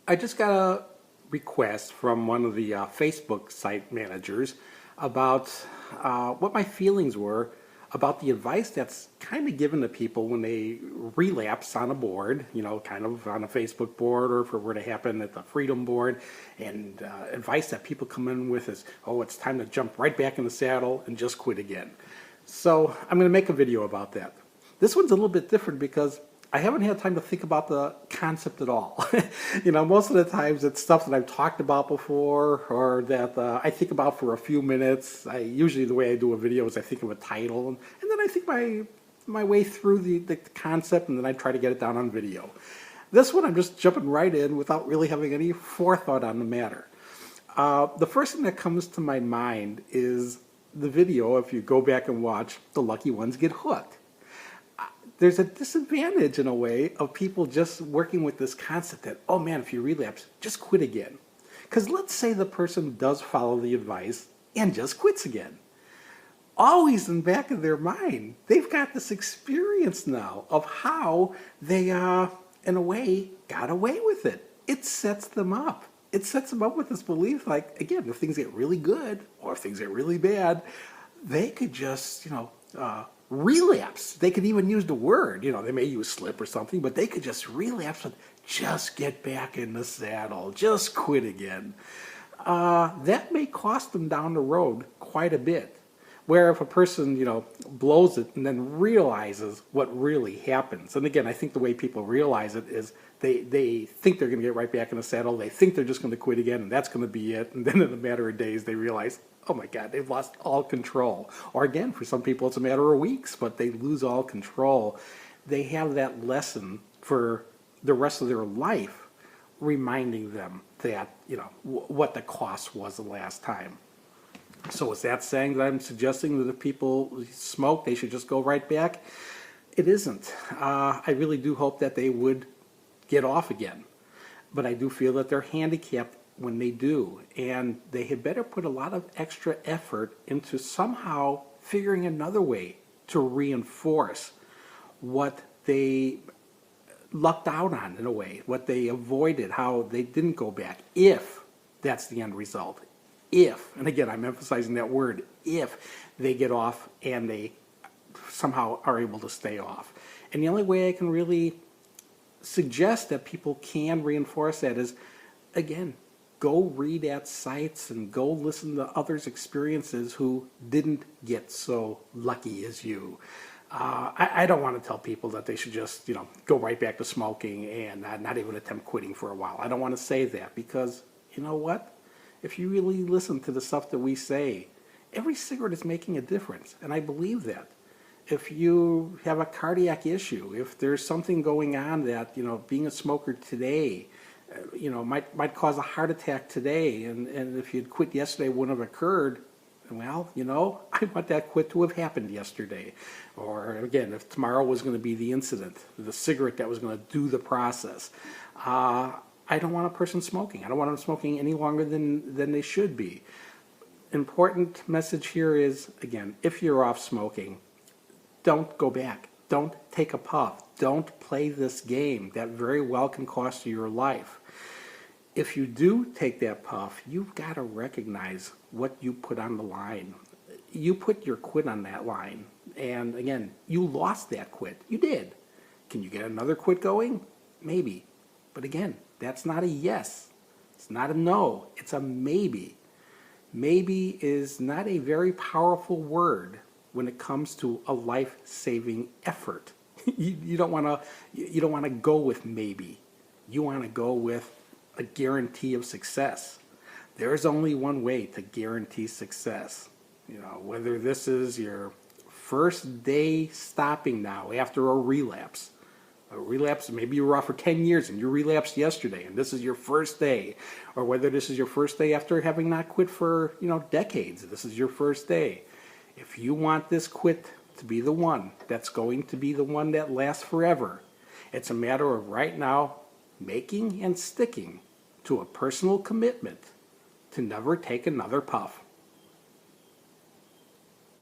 I just got a request from one of the Facebook site managers about what my feelings were about the advice that's kind of given to people when they relapse on a board, kind of on a Facebook board, or if it were to happen at the Freedom board. And advice that people come in with is, oh, it's time to jump right back in the saddle and just quit again. So I'm going to make a video about that. This one's a little bit different because I haven't had time to think about the concept at all. Most of the times it's stuff that I've talked about before, or that I think about for a few minutes. Usually the way I do a video is I think of a title, and then I think my way through the concept, and then I try to get it down on video. This one I'm just jumping right in without really having any forethought on the matter. The first thing that comes to my mind is the video, if you go back and watch, The Lucky Ones Get Hooked. There's a disadvantage in a way of people just working with this concept that, oh man, if you relapse, just quit again. Because let's say the person does follow the advice and just quits again. Always in the back of their mind, they've got this experience now of how they, in a way, got away with it. It sets them up. It sets them up with this belief, like, again, if things get really good or if things get really bad, they could just, relapse. They could even use the word, they may use slip or something, but they could just relapse and just get back in the saddle, just quit again. That may cost them down the road quite a bit. Where if a person, blows it and then realizes what really happens. And again, I think the way people realize it is they think they're going to get right back in the saddle. They think they're just going to quit again, and that's going to be it. And then in a matter of days, they realize, oh my God, they've lost all control. Or again, for some people, it's a matter of weeks, but they lose all control. They have that lesson for the rest of their life, reminding them that, what the cost was the last time. So is that saying that I'm suggesting that if people smoke, they should just go right back? It isn't. I really do hope that they would get off again. But I do feel that they're handicapped when they do, and they had better put a lot of extra effort into somehow figuring another way to reinforce what they lucked out on, in a way, what they avoided, how they didn't go back, if that's the end result. If, and again, I'm emphasizing that word, if they get off and they somehow are able to stay off. And the only way I can really suggest that people can reinforce that is, again, go read at sites and go listen to others' experiences who didn't get so lucky as you. I don't want to tell people that they should just, go right back to smoking and not even attempt quitting for a while. I don't want to say that because, you know what? If you really listen to the stuff that we say, every cigarette is making a difference, and I believe that. If you have a cardiac issue, if there's something going on that, being a smoker today, might cause a heart attack today, and if you'd quit yesterday wouldn't have occurred, well, I want that quit to have happened yesterday. Or again, if tomorrow was going to be the incident, the cigarette that was going to do the process. I don't want a person smoking. I don't want them smoking any longer than they should be. Important message here is, again, if you're off smoking, don't go back. Don't take a puff. Don't play this game. That very well can cost you your life. If you do take that puff, you've got to recognize what you put on the line. You put your quit on that line. And again, you lost that quit. You did. Can you get another quit going? Maybe. But again, that's not a yes. It's not a no. It's a maybe. Maybe is not a very powerful word when it comes to a life-saving effort. You don't want to go with maybe. You want to go with a guarantee of success. There's only one way to guarantee success. Whether this is your first day stopping now after a relapse. A relapse, maybe you were off for 10 years and you relapsed yesterday and this is your first day. Or whether this is your first day after having not quit for, decades. This is your first day. If you want this quit to be the one that's going to be the one that lasts forever, it's a matter of right now making and sticking to a personal commitment to never take another puff.